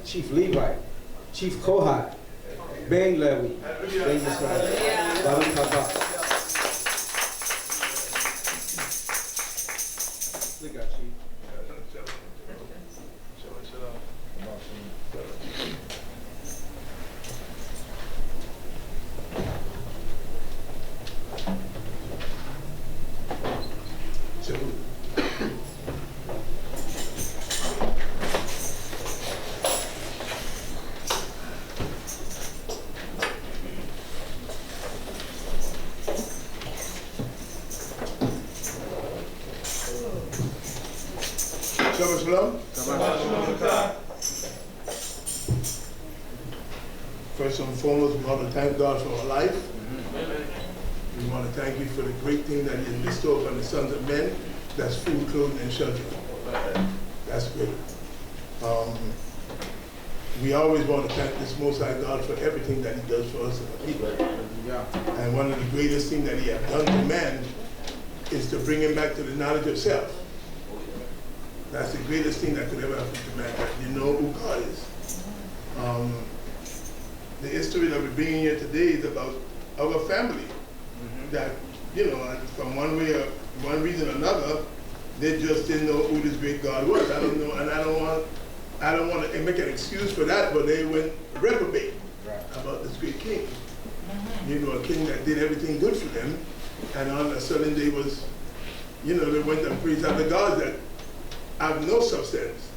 Chief Levi, Chief Kohath, Ben Levi, Ben Yisrael, Baruch haba. Look at you. Shalom. First and foremost, we want to thank God for our life. We want to thank you for the great thing that He bestowed upon the sons of men. That's food, clothing, and shelter. That's great. We always want to thank this Most High God for everything that He does for us and our people. And one of the greatest things that He has done to man is to bring him back to the knowledge of self. That's the greatest thing that could ever happen to man, that you know who God is. The history that we're bringing here today is about our family. That, you know, from one reason or another, they just didn't know who this great God was. I don't know, and I don't want to make an excuse for that, but they went reprobate about this great king. You know, a king that did everything good for them, and all of a sudden they was, you know, they went and praised other gods that have no substance.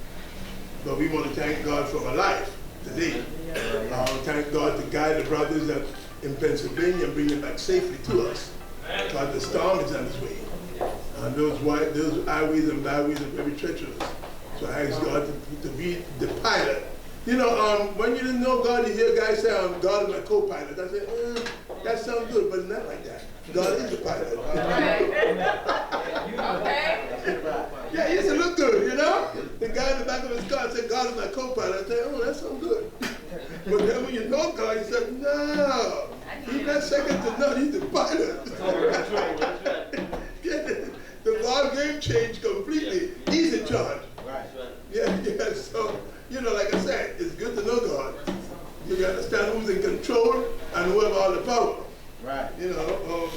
But we want to thank God for our life today. Thank God to guide the brothers that in Pennsylvania and bring them back safely to us. Because the storm is on its way. And those highways and byways are very treacherous. So I ask God to be the pilot. You know, when you didn't know God, you hear guys say, God is my co-pilot. I say, that sounds good, but not like that. God is the pilot. Yeah, it used to look good, you know? The guy in the back of his car said, God is my co-pilot. I said, oh, that sounds good. But then when you know God, he said, no, he's not second to none, he's the pilot. The ball game changed completely. He's in charge. Yeah, so, you know, like I said, it's good to know God. You got to understand who's in control and who have all the power. Right. You know,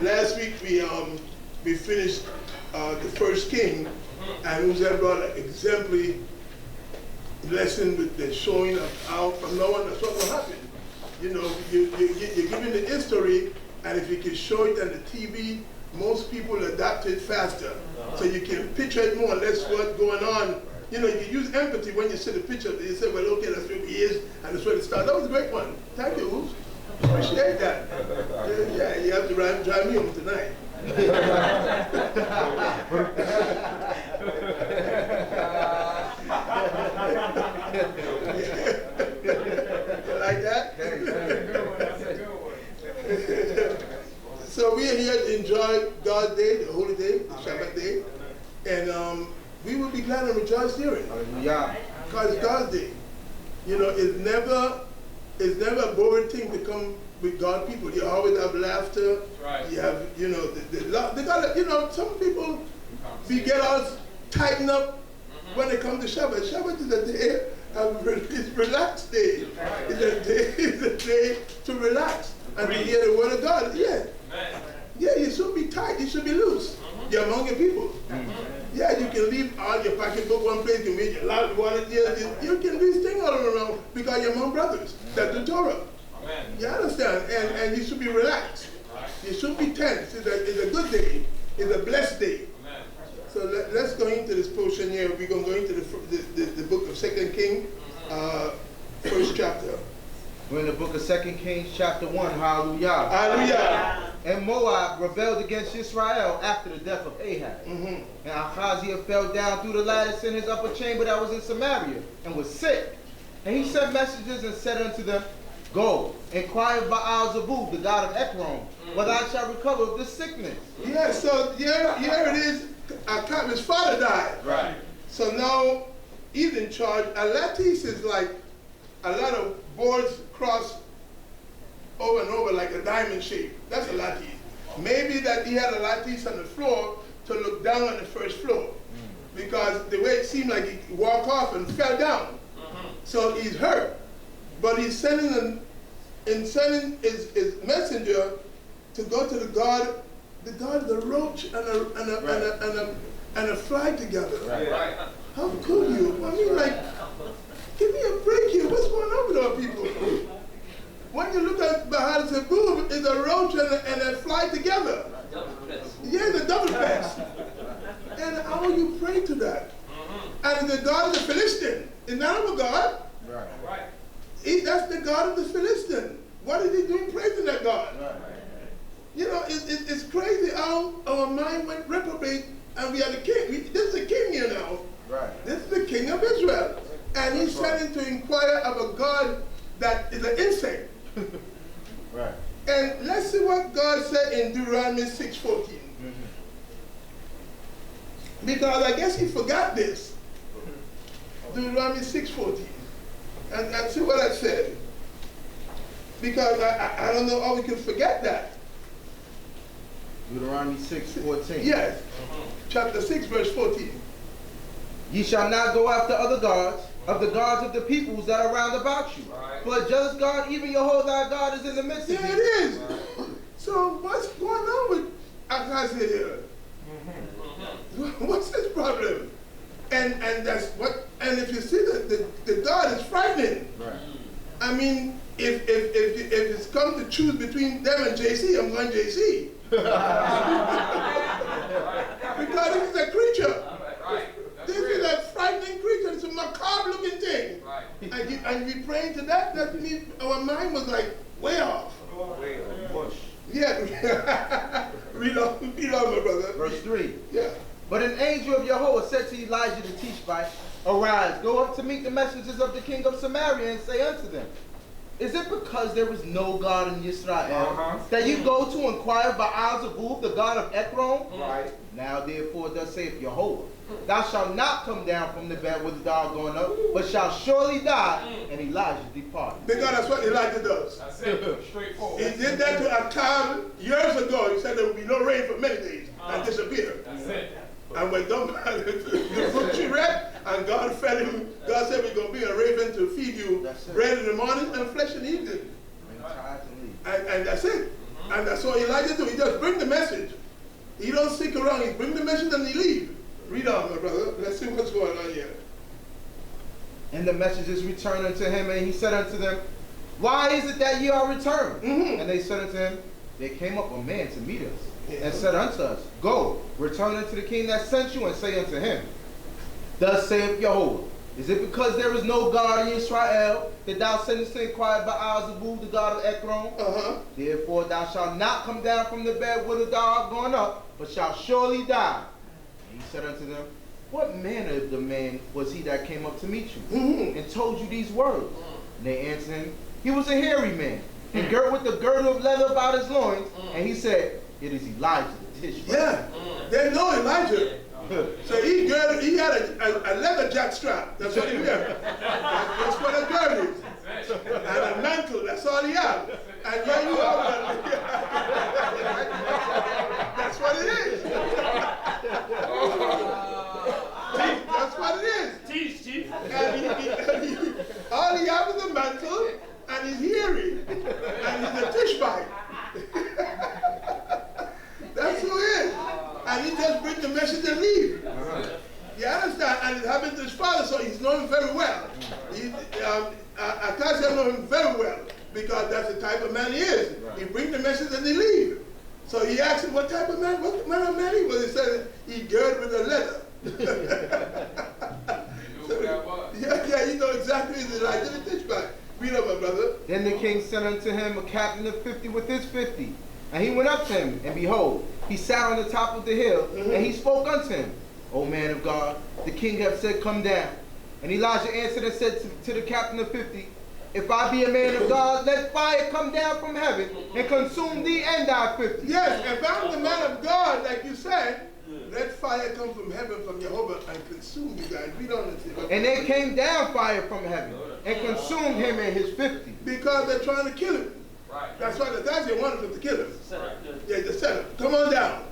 last week we finished the first king, and who's ever brought an exemplary lesson with the showing of how from now on that's what will happen. You know, you're giving the history, and if you can show it on the TV, most people adapt it faster. So you can picture it more or less what's going on. You know, you can use empathy when you see the picture. You say, well, okay, that's where he is, and that's where it starts. That was a great one. Thank you. Appreciate that. Yeah, you have to drive me home tonight. Like that? So we are here to enjoy God's day, the holy day, the Shabbat day, and we will be glad and rejoice during. Because it's God's day. You know, it's never a boring thing to come with God people. You always have laughter. Right. You have, you know, they got, you know, some people we get us tightened up when they come to Shabbat. Shabbat is a day it's relaxed day. It's a day to relax and to hear the word of God. Yeah. Yeah, you should be tight. You should be loose. You're among your people. Yeah, you can leave all your pocketbook one place, you can read your loud wallet, you can do things all around because you're among brothers. That's the Torah. Amen. You understand? And you should be relaxed. You should be tense. It's a good day. It's a blessed day. Amen. So let's go into this portion here. We're going to go into the book of 2 Kings, first chapter. We're in the book of 2 Kings, chapter 1. Hallelujah. Hallelujah. And Moab rebelled against Yisrael after the death of Ahab. And Ahaziah fell down through the lattice in his upper chamber that was in Samaria and was sick. And he sent messengers and said unto them, Go, inquire of Baal-Zebub, the god of Ekron, whether I shall recover of this sickness. Yeah, so here it is. His father died. Right. So now he's in charge. A lattice is like a lot of boards crossed over and over like a diamond shape. That's a lattice. Maybe that he had a lattice on the floor to look down on the first floor. because the way it seemed like he walked off and fell down. So he's hurt. But he's sending his messenger to go to the God of the roach and a fly together. Right. How could you? I mean, like, give me a break here. What's going on with our people? When you look at Bahal-Zebub, it's a roach and a fly together. Yeah, the double pest. And how will you pray to that? And the God of the Philistine is not our God. Right. That's the God of the Philistine. What is he doing praising that God? You know, it's crazy how our mind went reprobate and we are the king. This is the king here now. Right. This is the king of Israel. And he's sending to inquire of a God that is an insect. Right. And let's see what God said in Deuteronomy 6:14. Because I guess he forgot this. Deuteronomy 6:14. And see what I said. Because I don't know how we can forget that. Deuteronomy 6:14. Yes. Chapter 6, verse 14. Ye shall not go after other gods, of the gods of the peoples that are round about you. Right. For a jealous God, even Jehovah God, is in the midst of Yeah, you. it is. So what's going on with Ahaziah here? What's his problem? And that's what. And if you see that the God is frightening. Right. I mean, if it's come to choose between them and JC, I'm going JC. Because this is a creature. Right. This is a frightening creature. It's a macabre looking thing. Right. And we praying to that. That means our mind was like way off. Yeah. read on, my brother. Verse 3. Yeah. But an angel of Yahweh said to Elijah the Tishbite, Arise, go up to meet the messengers of the king of Samaria, and say unto them, Is it because there is no God in Yisrael that you go to inquire of Baal-Zebub, the god of Ekron? Right. Now therefore thus saith Yahweh, Thou shalt not come down from the bed with the dog going up, but shalt surely die. And Elijah departed. Because that's what Elijah does. That's it. Straightforward. He did that to Achab years ago. He said there would be no rain for many days and disappeared. That's it. And when the book she read, and God fed him, God said, we're going to be a raven to feed you bread in the morning and flesh in the evening. And that's it. And that's what Elijah do. He just bring the message. He don't stick around. He bring the message and he leave. Read on, my brother. Let's see what's going on here. And the messengers returned unto him, and he said unto them, Why is it that ye are returned? And they said unto him, There came up a man to meet us, and said unto us, Go, return unto the king that sent you, and say unto him, Thus saith Yahweh, Is it because there is no God in Israel that thou sendest to inquire Baal-Zebub, the god of Ekron? Therefore thou shalt not come down from the bed with a dog going up, but shalt surely die. And he said unto them, What manner of the man was he that came up to meet you, and told you these words? And they answered him, He was a hairy man, and girt with the girdle of leather about his loins. And he said, It is Elijah the Tishbite. Yeah, they know Elijah. So he had a leather jack strap. That's what he wear. That's what a girdle is. And a mantle. That's all he had. And here you are. That's what it is. That's what it is. Teach, Chief. And all he has is a mantle, and he's hairy, and he's a Tishbite. That's who he is. And he just bring the message and leave. You understand? And it happened to his father, so he's known him very well. Ahaziah know him very well, because that's the type of man he is. He bring the message and he leave. So he asked him, what type of man, what manner of man he was? He said, he girded with the leather. Yeah, you know exactly it's Elijah the Tishbite. Read up, my brother. Then the king sent unto him a captain of 50 with his 50. And he went up to him, and behold, he sat on the top of the hill, and he spoke unto him, O man of God, the king hath said, Come down. And Elijah answered and said to the captain of 50, If I be a man of God, let fire come down from heaven and consume thee and thy 50. Yes, if I'm the man of God, like you said, let fire come from heaven from Jehovah and consume you guys. Read on it. And there came down fire from heaven and consumed him and his 50. Because they're trying to kill him. That's why the Ahaziah wanted them to kill him. Yeah, the setup. Come on down.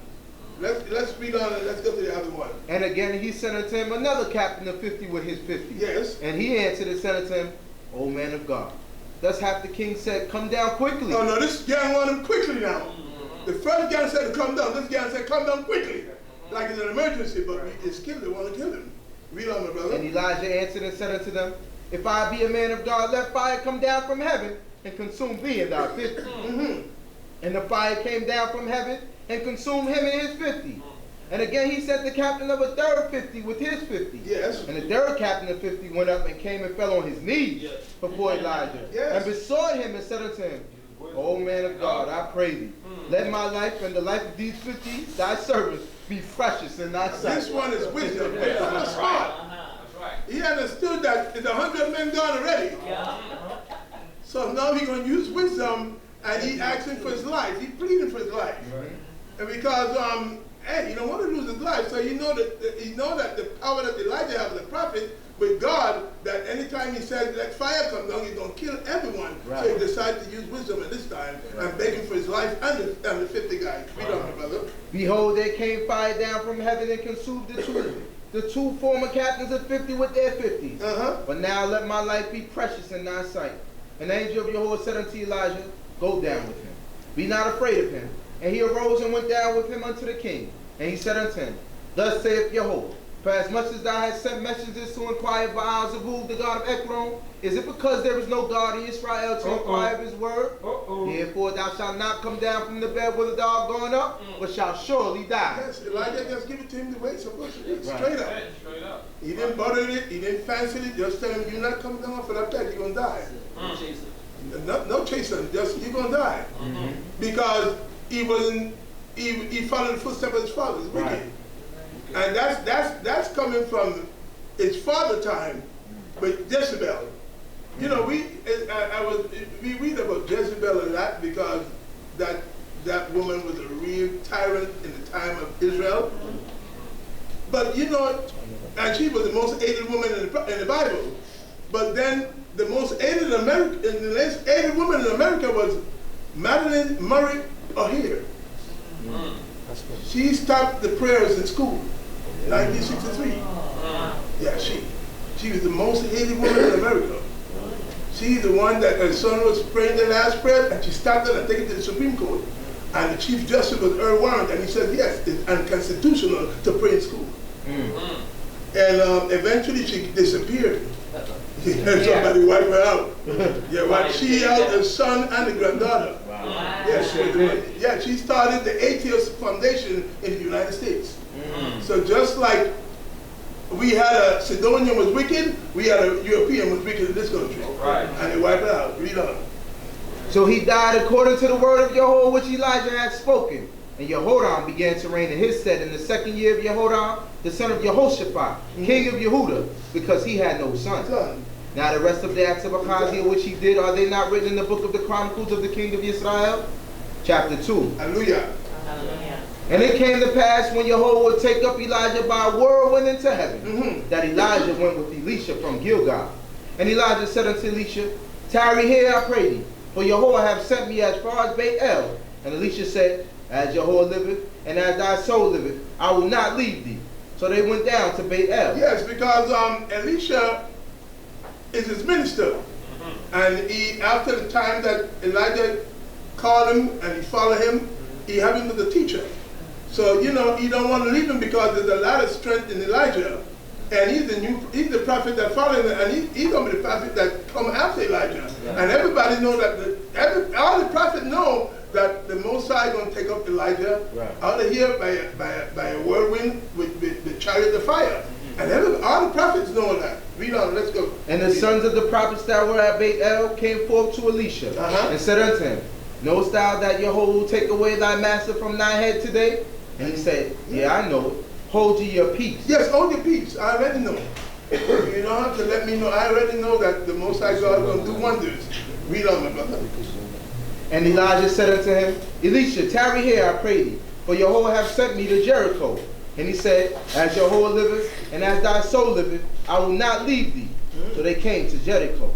Let's read on and let's go to the other one. And again he sent unto him another captain of 50 with his 50. Yes. And he answered and said unto him, O man of God, thus hath the king said, come down quickly. Oh no, this gang want him quickly now. The first gang said to come down. This gang said come down quickly. Like it's an emergency, but it's killed. They want to kill him. Read on, my brother. And Elijah answered and said unto them, if I be a man of God, let fire come down from heaven and consume thee and thy 50. And the fire came down from heaven and consumed him and his 50. And again he sent the captain of a third 50 with his 50. Yes. And the third captain of 50 went up and came and fell on his knees before Elijah. Yes. And besought him and said unto him, O man of God, I pray thee, let my life and the life of these 50 thy servants be precious in thy sight. This one is wisdom. This one is smart. That's right. He understood that it's 100 men gone already. So now he's going to use wisdom, and he asking for his life. He pleading for his life. And because hey, he don't want to lose his life, so you know that the power that Elijah has, the prophet, with God, that anytime he says let fire come down, he's going to kill everyone. Right. So he decided to use wisdom at this time and begging for his life and the 50 guys. Read on, my brother. Behold, there came fire down from heaven and consumed the two former captains of 50 with their 50s. But now let my life be precious in thy sight. And the angel of Yahweh said unto Elijah, go down with him. Be not afraid of him. And he arose and went down with him unto the king. And he said unto him, thus saith Yahweh, for as much as thou hast sent messengers to inquire of Baal-zebub, the god of Ekron, is it because there is no God in Israel to inquire of his word? Therefore thou shalt not come down from the bed whither thou art gone up, but shalt surely die. Yes, Elijah just give it to him the way it's supposed to be. Straight up. Straight up. He didn't butter it, he didn't fancy it, just tell him, you're not coming down for that bed, you're going to die. No chasing, just you're going to die. Because he followed the footsteps of his father, it's wicked. And that's coming from his father time with Jezebel. You know, we read about Jezebel a lot because that woman was a real tyrant in the time of Israel. But you know, and she was the most hated woman in the Bible. But then the most hated woman in America was Madeline Murray O'Hare. She stopped the prayers in school, 1963. Yeah, she was the most hated woman in America. She's the one that her son was praying the last prayer, and she stopped it and took it to the Supreme Court. And the Chief Justice was Earl Warren, and he said, yes, it's unconstitutional to pray in school. And eventually she disappeared. And somebody wiped her out. Yeah, wiped she out, the son and the granddaughter. Yeah, she started the Atheist Foundation in the United States. So just like we had a Sidonian was wicked, we had a European was wicked in this country. Right. And they wiped it out. Read on. So he died according to the word of Yahweh which Elijah had spoken. And Jehoram began to reign in his stead in the 2nd year of Jehoram, the son of Jehoshaphat, king of Yehuda, because he had no son. Now the rest of the acts of Ahaziah which he did, are they not written in the book of the Chronicles of the king of Yisrael? Chapter 2. Hallelujah. And it came to pass when Yahweh would take up Elijah by a whirlwind into heaven, that Elijah went with Elisha from Gilgal. And Elijah said unto Elisha, tarry here, I pray thee, for Yahweh hath sent me as far as Beit El. And Elisha said, as Yahweh liveth, and as thy soul liveth, I will not leave thee. So they went down to Beit El. Yes, because Elisha is his minister. And he, after the time that Elijah called him and he followed him, he had him as a teacher. So, you know, he don't want to leave him because there's a lot of strength in Elijah. And he's the prophet that followed him, and he's going to be the prophet that come after Elijah. And everybody know that, all the prophets know that the Most High is going to take up Elijah out of here by a whirlwind with the chariot of fire. And all the prophets know that. Read on, let's go. And the sons of the prophets that were at Beit El came forth to Elisha and said unto him, knowest thou that Yahweh will take away thy master from thy head today? And he said, yeah, I know it. Hold ye your peace. Yes, hold your peace. I already know. You don't have to let me know. I already know that the Most High God is going to do wonders. Read on, my brother. And Elijah said unto him, Elisha, tarry here, I pray thee, for Yahweh hath sent me to Jericho. And he said, as Yahweh liveth, and as thy soul liveth, I will not leave thee. So they came to Jericho.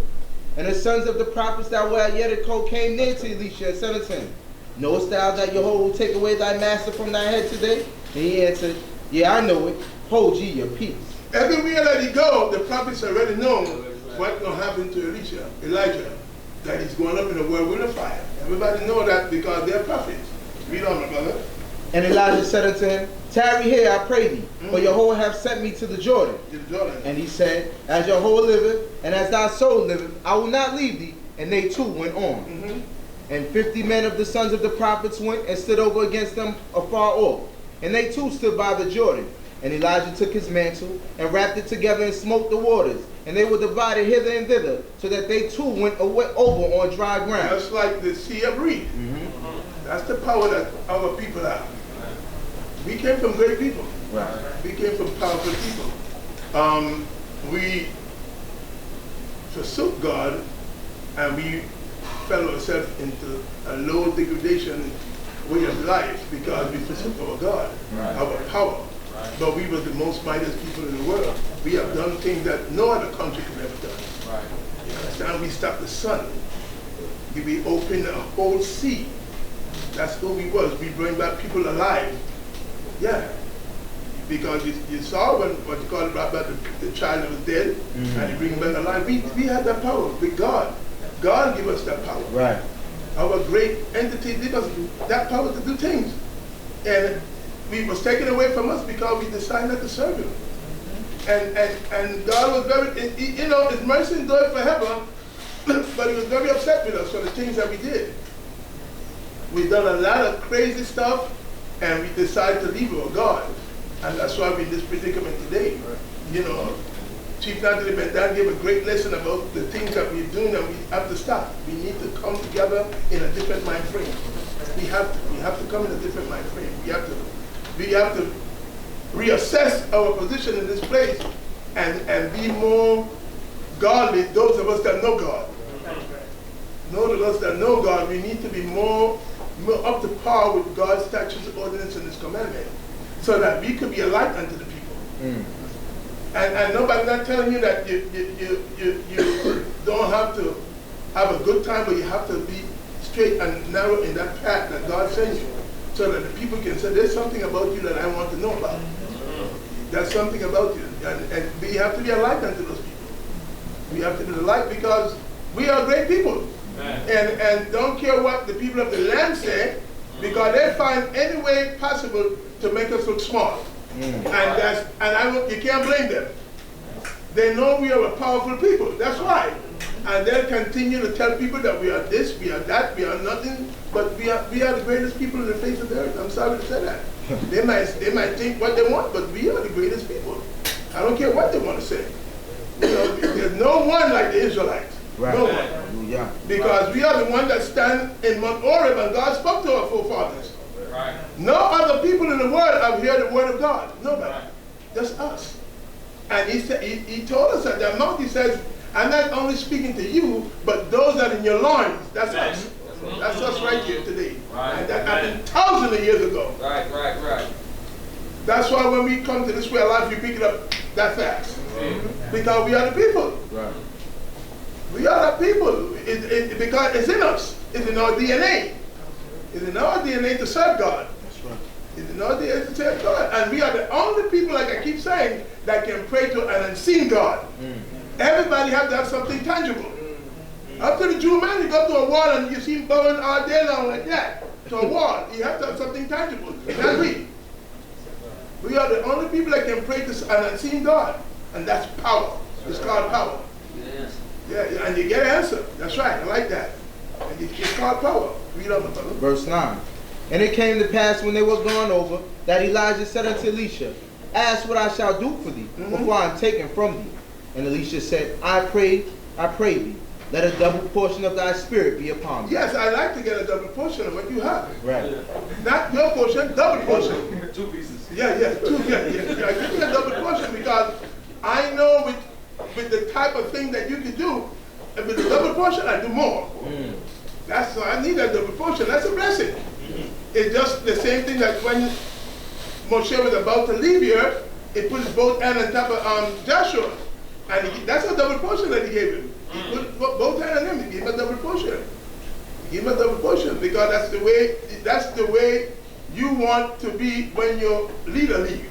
And the sons of the prophets that were at Jericho came near to Elisha and said unto him, Knowest thou that Jehovah will take away thy master from thy head today? And he answered, yeah, I know it. Hold ye your peace. Everywhere that he go, the prophets already know what's going to happen to Elijah, that he's going up in a whirlwind of fire. Everybody know that because they're prophets. Read on, my brother. And Elijah said unto him, tarry here, I pray thee, for Jehovah hath sent me to the Jordan. And he said, as Jehovah liveth, and as thy soul liveth, I will not leave thee. And they too went on. And 50 men of the sons of the prophets went and stood over against them afar off. And they too stood by the Jordan. And Elijah took his mantle and wrapped it together and smote the waters. And they were divided hither and thither, so that they too went away over on dry ground. Just like the sea of reed. That's the power that our people have. We came from great people. Right. We came from powerful people. We forsook God, and we fell ourselves into a low degradation way of life because we forsook our God, our power. But we were the most mightiest people in the world. We have done things that no other country could ever done. You understand? We stopped the sun. We opened a whole sea. That's who we was. We bring back people alive. Yeah. Because you saw when what you call it about the child that was dead, and you bring him back alive. We had that power with God. God gave us that power. Right. Our great entity gave us that power to do things. And we was taken away from us because we decided not to serve him. And God was very, you know, his mercy endured forever, but he was very upset with us for the things that we did. We've done a lot of crazy stuff, and we decided to leave our God. And that's why we're in this predicament today. You know, Chief Natalie Ben gave a great lesson about the things that we're doing, and we have to stop. We need to come together in a different mind frame. We have to come in a different mind frame. We have to reassess our position in this place and be more godly, those of us that know God. Those of us that know God, we need to be more up to par with God's statutes, ordinance, and his commandment, so that we could be a light unto the people. And nobody's not telling you that you don't have to have a good time, but you have to be straight and narrow in that path that God sends you, so that the people can say, there's something about you that I want to know about. There's something about you. And we have to be a light unto those people. We have to be the light because we are great people. And don't care what the people of the land say, because they find any way possible to make us look small. You can't blame them. They know we are a powerful people. That's why. And they'll continue to tell people that we are this, we are that, we are nothing, but we are the greatest people in the face of the earth. I'm sorry to say that. They might think what they want, but we are the greatest people. I don't care what they want to say. You know, there's no one like the Israelites. Right. No one. Yeah. Because we are the one that stand in Mount Horeb, and God spoke to our forefathers. Right. No other people in the world have heard the word of God. Nobody. Just us. And he told us at that mount, he says, I'm not only speaking to you, but those that are in your loins. That's us. That's us right here today. Right. And that happened thousands of years ago. Right. That's why when we come to this way of life, we pick it up that fast. Because we are the people. Right. We are the people. Because it's in us. It's in our DNA. It's in our DNA to serve God. That's right. It's in our DNA to serve God. And we are the only people, like I keep saying, that can pray to an unseen God. Everybody has to have something tangible. Up to the Jew man, you go to a wall and you see him bowing all day long like that. To a wall. You have to have something tangible. That's we. We are the only people that can pray to an unseen God. And that's power. It's called power. Yeah, and you get an answer. That's right. I like that. And it's called power. Read on, brother. Verse 9. And it came to pass when they were gone over, that Elijah said unto Elisha, ask what I shall do for thee, before I am taken from thee. And Elisha said, I pray thee, let a double portion of thy spirit be upon me. Yes, I like to get a double portion of what you have. Right. Not your portion, double portion. 2 pieces. Yeah. I give you a double portion because I know with the type of thing that you can do, and with the double portion, I do more. That's why I need a double portion. That's a blessing. It's just the same thing that when Moshe was about to leave here, he put his both hands on top of Joshua. And that's a double portion that he gave him. He put both hands on him. He gave him a double portion. Give him a double portion because that's the way you want to be when your leader leaves.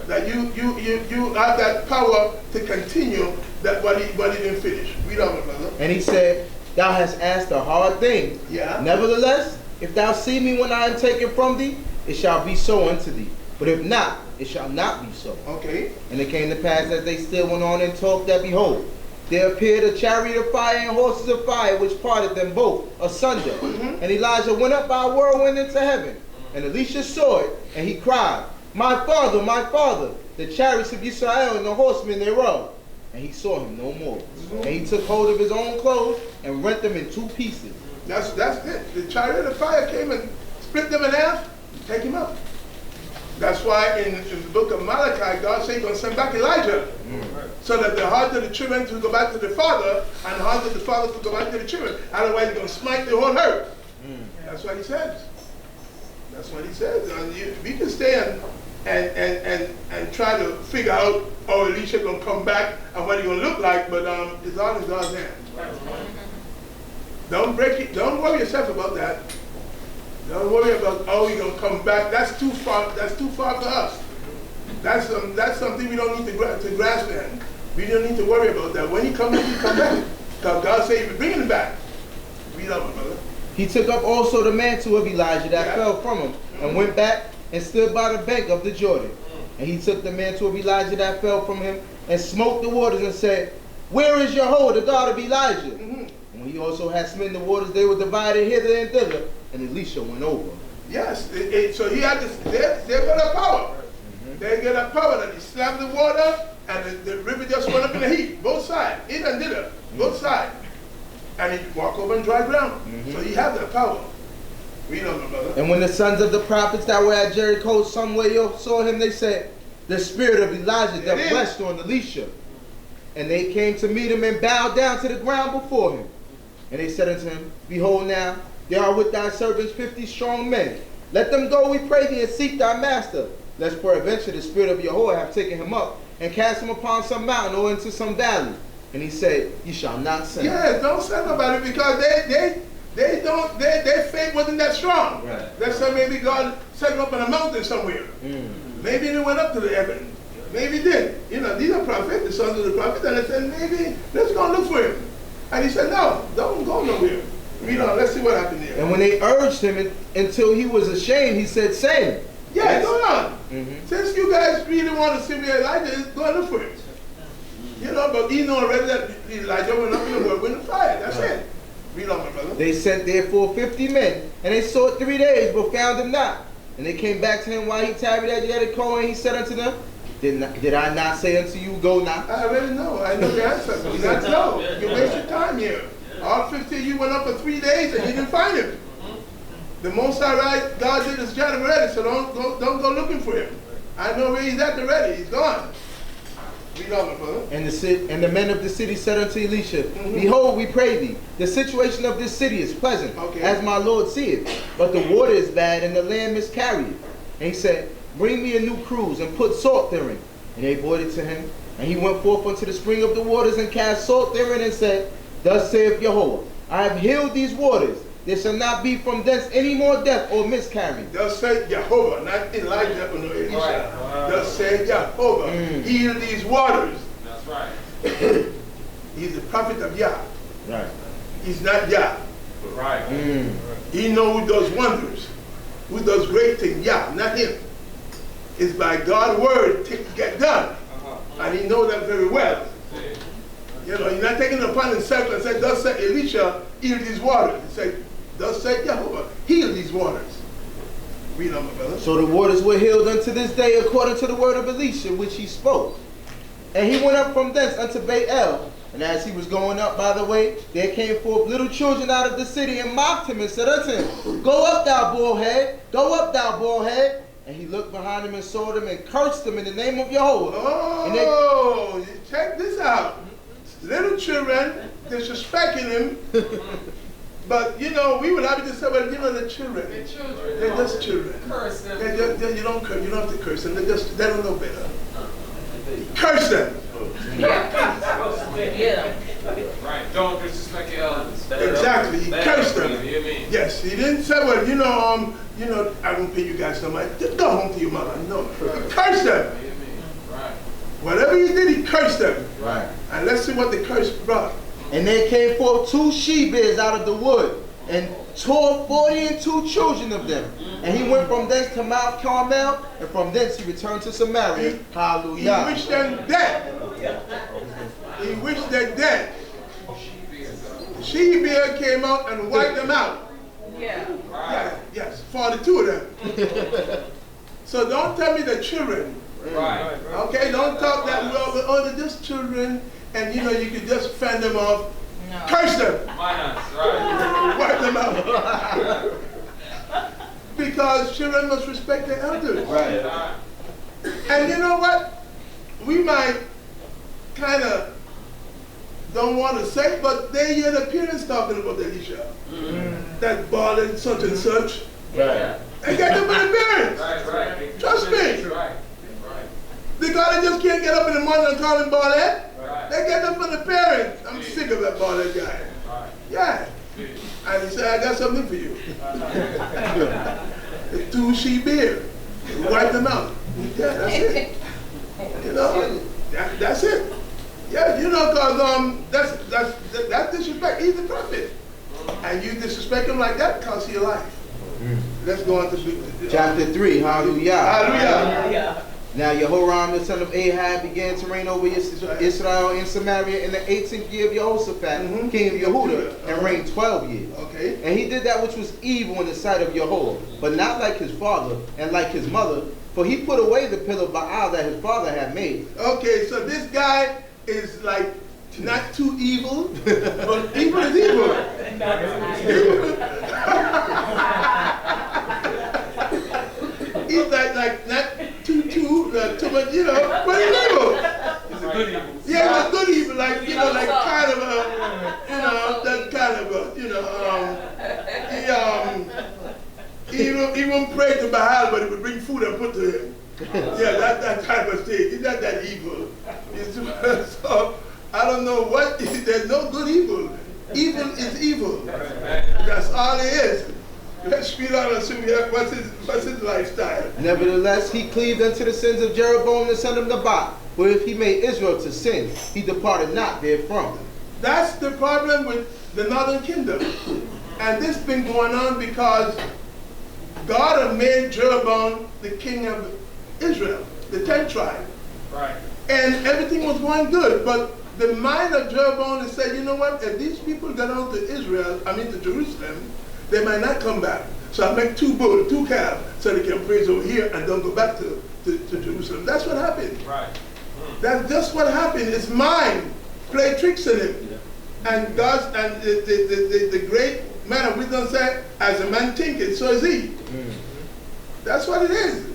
That you have that power to continue that what he didn't finish. Read on, my brother. And he said, thou hast asked a hard thing. Yeah. Nevertheless, if thou see me when I am taken from thee, it shall be so unto thee. But if not, it shall not be so. Okay. And it came to pass as they still went on and talked that, behold, there appeared a chariot of fire and horses of fire, which parted them both asunder. And Elijah went up by a whirlwind into heaven. And Elisha saw it, and he cried, my father, the chariots of Yisrael and the horsemen thereof. And he saw him no more. And he took hold of his own clothes and rent them in 2 pieces. That's it. The chariot of fire came and split them in half, take him up. That's why in the book of Malachi, God said he's going to send back Elijah. So that the heart of the children will go back to the father, and the heart of the father will go back to the children. Otherwise, he's going to smite the whole herd. That's what he says. That's what he says. And we can stay and try to figure out how Elisha going to come back and what he's going to look like, but it's all in God's hands. Don't break it. Don't worry yourself about that. Don't worry about how he's going to come back. That's too far. That's too far for us. That's something we don't need to grasp in. We don't need to worry about that. When he comes back, he come back. Because God said he will bring him back. Read on, my brother. He took up also the mantle of Elijah that fell from him, and went back and stood by the bank of the Jordan. And he took the mantle of Elijah that fell from him, and smote the waters, and said, where is Jehovah, the God of Elijah? And when he also had smitten the waters, they were divided hither and thither, and Elisha went over. Yes, so he had this, they've got a power. They get a power that he slapped the water, and the river just went up in a heap, both sides, in and thither, both sides. And he walk over on dry ground. So he had that power. Read on, my brother. And when the sons of the prophets that were at Jericho somewhere saw him, they said, the spirit of Elijah doth rest on Elisha. And they came to meet him and bowed down to the ground before him. And they said unto him, behold now, there are with thy servants 50 strong men. Let them go, we pray thee, and seek thy master, lest peradventure the spirit of Yahweh have taken him up, and cast him upon some mountain or into some valley. And he said, you shall not send. Yes, don't send nobody, because their faith wasn't that strong. Right. Let's say maybe God set him up on a mountain somewhere. Maybe they went up to the heaven. Maybe they did. You know, these are prophets, the sons of the prophets, and they said, maybe let's go and look for him. And he said, no, don't go nowhere. Read on, let's see what happened there. And when they urged him until he was ashamed, he said, send. Yeah, go on. Since you guys really want to see where Elijah is, go and look for him. You know, but he know already that Elijah went up in the world with the fire. That's it. Read on, my brother. They sent therefore 50 men, and they sought 3 days, but found him not. And they came back to him while he tarried at Jericho, and he said unto them, did I not say unto you, go not? I already know. I know the answer. You got to know. You waste your time here. All 50 of you went up for 3 days, and you didn't find him. The Most High God did his job already, so don't go looking for him. I know where he's at already. He's gone. Read on, my brother. And the men of the city said unto Elisha, behold, we pray thee, the situation of this city is pleasant, as my Lord seeth, but the water is bad, and the land miscarrieth. And he said, bring me a new cruse, and put salt therein. And they brought it to him. And he went forth unto the spring of the waters, and cast salt therein, and said, thus saith Jehovah, I have healed these waters. There shall not be from thence any more death or miscarriage. Thus saith Jehovah, not Elijah or no Elisha. Thus saith Jehovah, heal these waters. That's right. He's the prophet of Yah. Right. He's not Yah. Right. He knows who does wonders, who does great things. Yah, not him. It's by God's word to get done. And he knows that very well. You know, he's not taking it upon himself and said, thus said Elisha, heal these waters. He said, thus said Jehovah, heal these waters. Read on, my brother. So the waters were healed unto this day according to the word of Elisha, which he spoke. And he went up from thence unto Baal. And as he was going up by the way, there came forth little children out of the city and mocked him and said unto him, go up, thou bald head, go up, thou bald head. And he looked behind him and saw them and cursed them in the name of Jehovah. Oh, check this out. Little children disrespecting him. But, you know, we would have to say, well, you know, the children. They're children. They're just children. Curse them. You don't have to curse them. They don't know better. Curse them. Yeah. Right. Don't disrespect your elders. Exactly. He cursed them. You hear me? Yes, he didn't say, well, I don't pay you guys so much. Just go home to your mother. No, he cursed them. You hear me? Right. Whatever he did, he cursed them. Right. And let's see what the curse brought. And there came forth 2 she-bears out of the wood, and tore 42 children of them. And he went from thence to Mount Carmel, and from thence he returned to Samaria. Hallelujah. He wished them dead. He wished them dead. The she-bear came out and wiped them out. Yeah. Yes, 42 of them. So don't tell me the children. Right. Okay, don't talk that well, they're just children, and you could just fend them off. No. Curse them. Minus. Right. Wipe them out. Because children must respect their elders. Right. And you know what? We might kind of don't want to say, but they hear the parents talking about Elisha. That ball and such and such. Right. And get them from the parents. Right. Trust me. Right. The guy that just can't get up in the morning and call him ball head. Right. They get them from the parents. I'm sick of that ball head guy. Right. Yeah. And he said, I got something for you. The 2 she-bear. Wipe them out. Yeah, that's it. That's it. Yeah, because that's disrespect. He's the prophet. And you disrespect him like that, costs your life. Let's go on to Chapter 3, hallelujah. Hallelujah. Now Jehoram the son of Ahab began to reign over Israel in Samaria in the 18th year of Jehoshaphat, king of Yehudah, and reigned 12 years. Okay. And he did that which was evil in the sight of Jehovah, but not like his father and like his mother, for he put away the pillar of Baal that his father had made. Okay, so this guy is like not too evil, but evil is evil. He's like not too much, but he's evil. It's a good evil. Yeah, it's a good evil, like like kind of a, that kind of a, he won't pray to Baal, but he would bring food and put to him. Yeah, that type of thing. He's not that evil. So I don't know what. There's no good evil. Evil is evil. That's all it is. Let's read on and see what's his lifestyle. Nevertheless, he cleaved unto the sins of Jeroboam the son of Nebat. For if he made Israel to sin, he departed not therefrom. That's the problem with the northern kingdom. And this been going on because God had made Jeroboam the king of Israel, the 10th tribe. Right. And everything was going good. But the mind of Jeroboam is saying, you know what, if these people go down to Jerusalem, they might not come back. So I make 2 bulls, 2 calves, so they can praise over here and don't go back to Jerusalem. That's what happened. Right. That's just what happened. His mind played tricks on him. And God and the great man of wisdom said, as a man thinketh, so is he. That's what it is.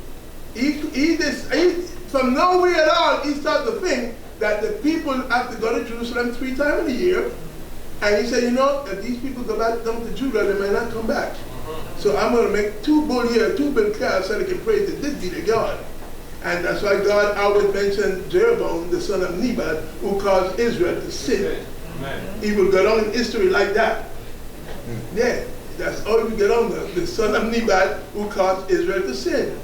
He from nowhere at all, he started to think that the people have to go to Jerusalem 3 times a year. And he said, if these people go back down to Judah, they might not come back. So I'm going to make 2 bulls here, 2 bull calves, so they can praise that this be the God. And that's why God always mentioned Jeroboam, the son of Nebat, who caused Israel to sin. Amen. He will go down in history like that. Yeah, that's all we get on the son of Nebat, who caused Israel to sin.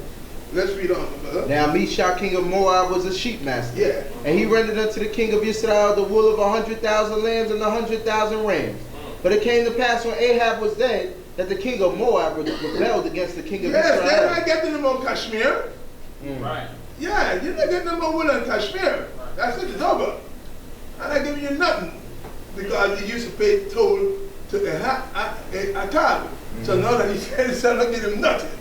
Let's read on, brother. Now Meshach, king of Moab, was a sheep master. Yeah. And he rendered unto the king of Yisrael the wool of 100,000 lambs and 100,000 rams. But it came to pass when Ahab was dead, that the king of Moab rebelled against the king of Israel. Yes, they're not getting them on Kashmir. Right. Yeah, you're not getting them on wool and Kashmir. That's it, it's over. I'm not giving you nothing. Because he used to pay toll to Ahab. So now that he said it's not going to give him nothing.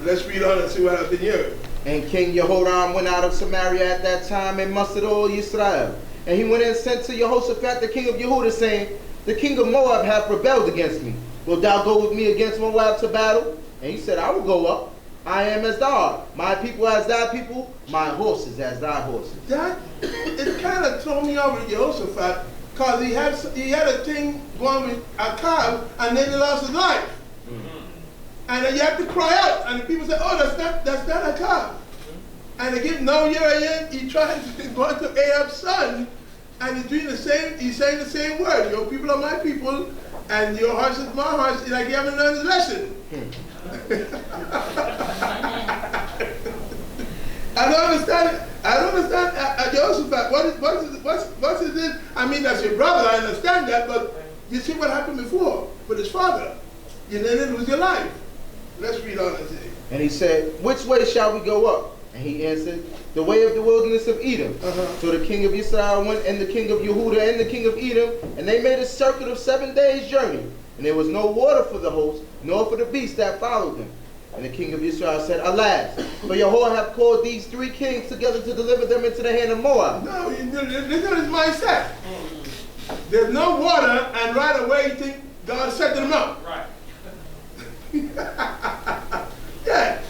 Let's read on and see what happened here. And King Jehoram went out of Samaria at that time and mustered all Yisrael. And he went and sent to Jehoshaphat the king of Yehudah, saying, the king of Moab hath rebelled against me. Wilt thou go with me against Moab to battle? And he said, I will go up. I am as thou art. My people as thy people, my horses as thy horses. That, it kind of threw me over with Jehoshaphat, because he had a thing going with Ahab, and then he lost his life. And then you have to cry out, and the people say, oh, that's not Ahab. And again, no year he tried to go to Ahab's son, and he's doing the same, he's saying the same word. Your people are my people, and your hearts is my hearts. It's like he haven't learned his lesson. I don't understand. Jehoshaphat, what is it? I mean, that's your brother, I understand that, but you see what happened before with his father. You didn't lose your life. Let's read on and see. And he said, which way shall we go up? And he answered, the way of the wilderness of Edom. So the king of Israel went, and the king of Yehuda, and the king of Edom, and they made a circuit of 7 days' journey. And there was no water for the host, nor for the beasts that followed them. And the king of Israel said, alas, for Yahweh hath called these 3 kings together to deliver them into the hand of Moab. No, listen to his mindset. There's no water, and right away you think God set them up. Right. Yeah.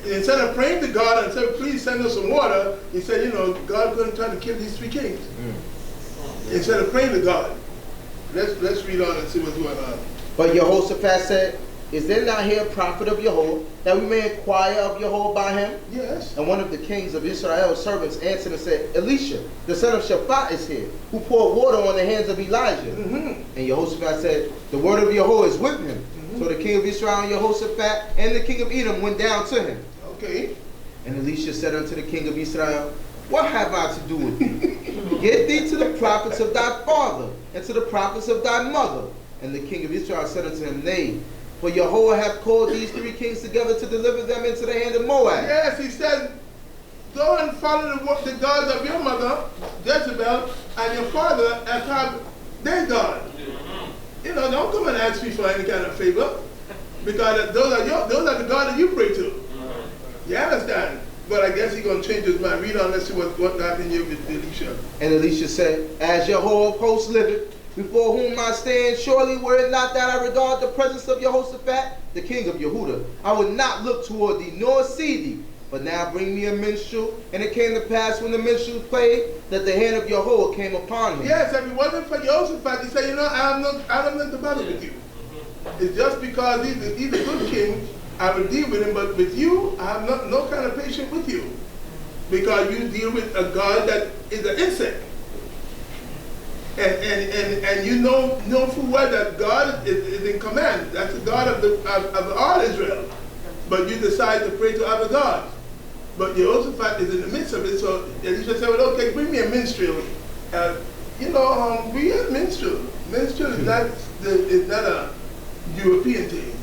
Instead of praying to God and saying, please send us some water, he said, you know, God's going to try to kill these 3 kings. Instead of praying to God. Let's read on and see what's going on. But Jehoshaphat said, is there not here a prophet of Yahweh, that we may inquire of Yahweh by him? Yes. And one of the kings of Israel's servants answered and said, Elisha, the son of Shaphat, is here, who poured water on the hands of Elijah. And Jehoshaphat said, the word of Yahweh is with him. So the king of Israel and Jehoshaphat and the king of Edom went down to him. Okay. And Elisha said unto the king of Israel, what have I to do with thee? Get thee to the prophets of thy father, and to the prophets of thy mother. And the king of Israel said unto him, nay, for Yahweh hath called these 3 kings together to deliver them into the hand of Moab. Yes, he said, go and follow the gods of your mother, Jezebel, and your father, Ahab, their God. You know, don't come and ask me for any kind of favor, because those are the God that you pray to. You understand? But I guess he's going to change his mind. Read on, let's see what happened here with Elisha. And Elisha said, as Yahweh of hosts liveth, before whom I stand, surely were it not that I regard the presence of Jehoshaphat, the king of Yehuda, I would not look toward thee, nor see thee. But now bring me a minstrel. And it came to pass when the minstrel played, that the hand of Yahweh came upon him. Yes, if it wasn't for Jehoshaphat, he said, you know, I have nothing to bother with you. It's just because he's a good king, I will deal with him, but with you, I have no kind of patience with you. Because you deal with a God that is an insect. And you know full well that God is in command. That's the God of all Israel. But you decide to pray to other gods. But Jehoshaphat is in the midst of it, so Elisha said, well, okay, bring me a minstrel. We have minstrel. Minstrel is not a European thing.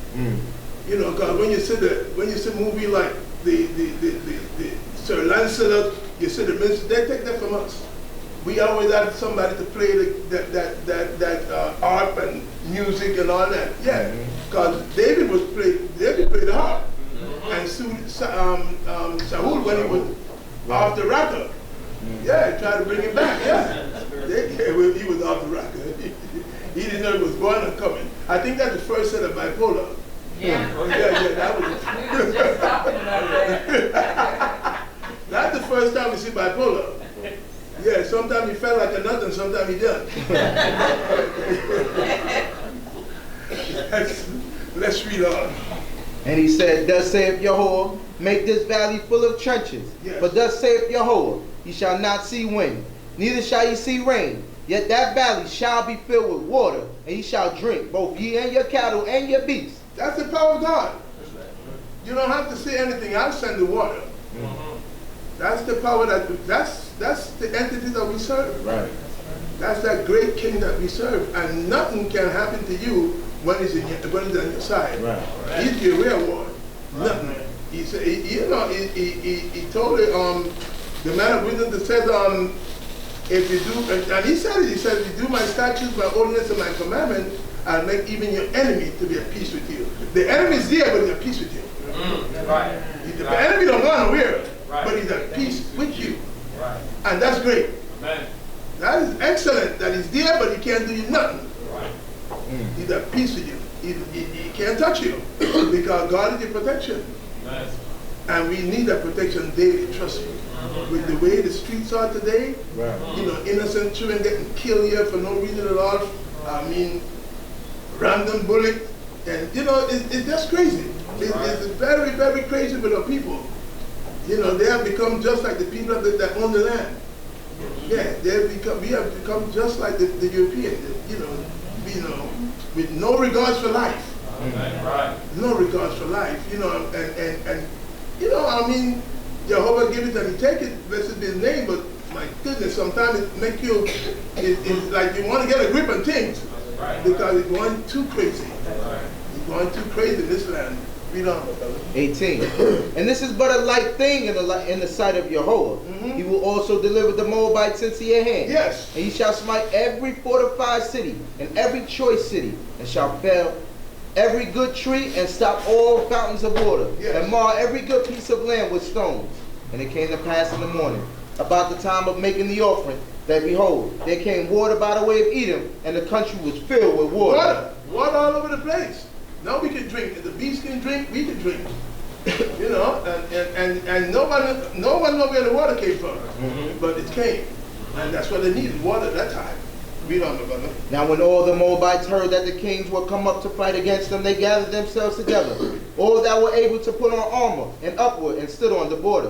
You know, because when you see a movie like the Sir Lancelot, you see the minstrel, they take that from us. We always had somebody to play that harp and music and all that. Yeah, because David played the harp, and Saul when he was off the rocker, yeah, tried to bring him back. Yeah, he was off the rocker. He didn't know he was going or coming. I think that's the first set of bipolar. Yeah. Yeah, that was. We were just talking about that. That's the first time we see bipolar. Yeah, sometimes he felt like a nut and sometimes he doesn't. Let's read on. And he said, thus saith Yahweh, make this valley full of trenches. Yes. But thus saith Yahweh, ye shall not see wind, neither shall ye see rain. Yet that valley shall be filled with water, and ye shall drink, both ye and your cattle and your beasts. That's the power of God. You don't have to say anything. I'll send the water. That's the power that's the entity that we serve. Right. That's that great king that we serve. And nothing can happen to you when he's on your side. Right. He's your real one. Nothing. He said, he told the man of wisdom that said, if you do, and he said, if you do my statutes, my ordinance, and my commandment, I'll make even your enemy to be at peace with you. The enemy is there, but he's at peace with you. Right. The enemy don't want to wear it, Right. but he's at peace with you. Right. And that's great. Amen. That is excellent, that he's there, but he can't do you nothing. Right. He's at peace with you. He can't touch you, because God is your protection. Amen. And we need that protection daily, trust me. With the way the streets are today, Right. you know, innocent children getting killed here for no reason at all. I mean, random bullet, and you know, it's just crazy. It's very, very crazy with our people. You know, they have become just like the people that own the land. Yeah, we have become just like the European, with no regards for life. Right. No regards for life, and I mean, Jehovah give it and he take it, blessed be his name, but my goodness, sometimes it make you, it's like you want to get a grip on things, because it's going too crazy. It's going too crazy in this land. Read on, brother. 18. And this is but a light thing in the sight of Jehovah. He will also deliver the Moabites into your hand. Yes. And he shall smite every fortified city and every choice city, and shall fell every good tree and stop all fountains of water, yes, and mar every good piece of land with stones. And it came to pass in the morning, about the time of making the offering, that behold, there came water by the way of Edom, and the country was filled with water. Water all over the place. Now we can drink. If the beasts can drink, we can drink. And no one knows where the water came from, but it came, and that's what they needed, water at that time. Read on, my brother. Now when all the Moabites heard that the kings were come up to fight against them, they gathered themselves together, all that were able to put on armor, and upward, and stood on the border.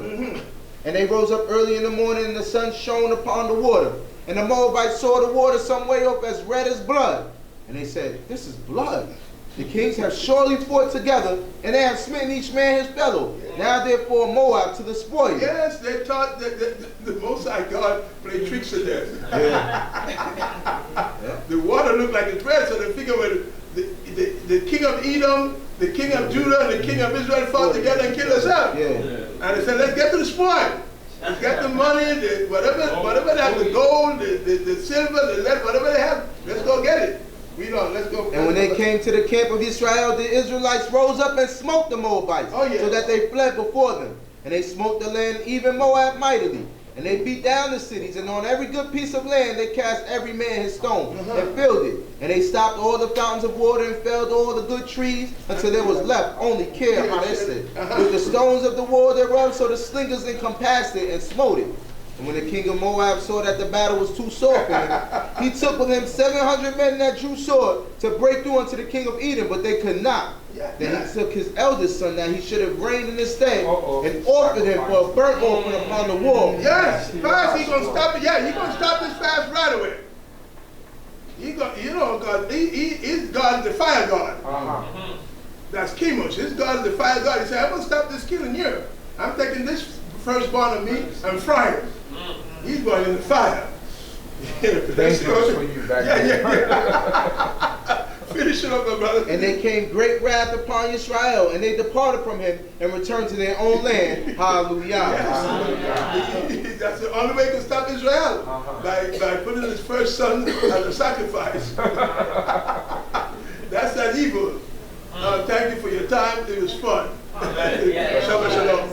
And they rose up early in the morning, and the sun shone upon the water. And the Moabites saw the water some way off as red as blood. And they said, this is blood. The kings have surely fought together, and they have smitten each man his fellow. Now therefore Moab to the spoil. Yes, they thought that the Most High God played tricks with them. The water looked like it's red, so they figured when the king of Edom, the king of Judah, and the king of Israel fought together and killed us out. And they said, let's get to the spoil. Let's get the money, whatever they have, the gold, the silver, the lead, whatever they have, let's go get it. Let's go. And when they came to the camp of Yisrael, the Israelites rose up and smote the Moabites, so that they fled before them. And they smote the land, even Moab mightily. And they beat down the cities, and on every good piece of land they cast every man his stone, and filled it. And they stopped all the fountains of water, and felled all the good trees, until there was left only Kohath, with the stones of the wall thereof, so the slingers encompassed it, and smote it. And when the king of Moab saw that the battle was too sore for him, he took with him 700 men that drew sword to break through unto the king of Edom, but they could not. Then he took his eldest son that he should have reigned in his stead, and offered him for a burnt offering upon the wall. Yes, fast, he's going to stop it. Yeah, he's going to stop this fast right away. God, he's God, the fire God. That's Chemosh. His God is the fire God. He said, I'm going to stop this killing here. I'm taking this firstborn of me and frying it. He's going in the fire. Dangerous for you back yeah. Finish it up, my brother. And there came great wrath upon Yisrael, and they departed from him and returned to their own land. Hallelujah. Yes. That's the only way to stop Israel, by putting his first son as a sacrifice. That's that evil. Thank you for your time. It was fun. Shabbat shalom.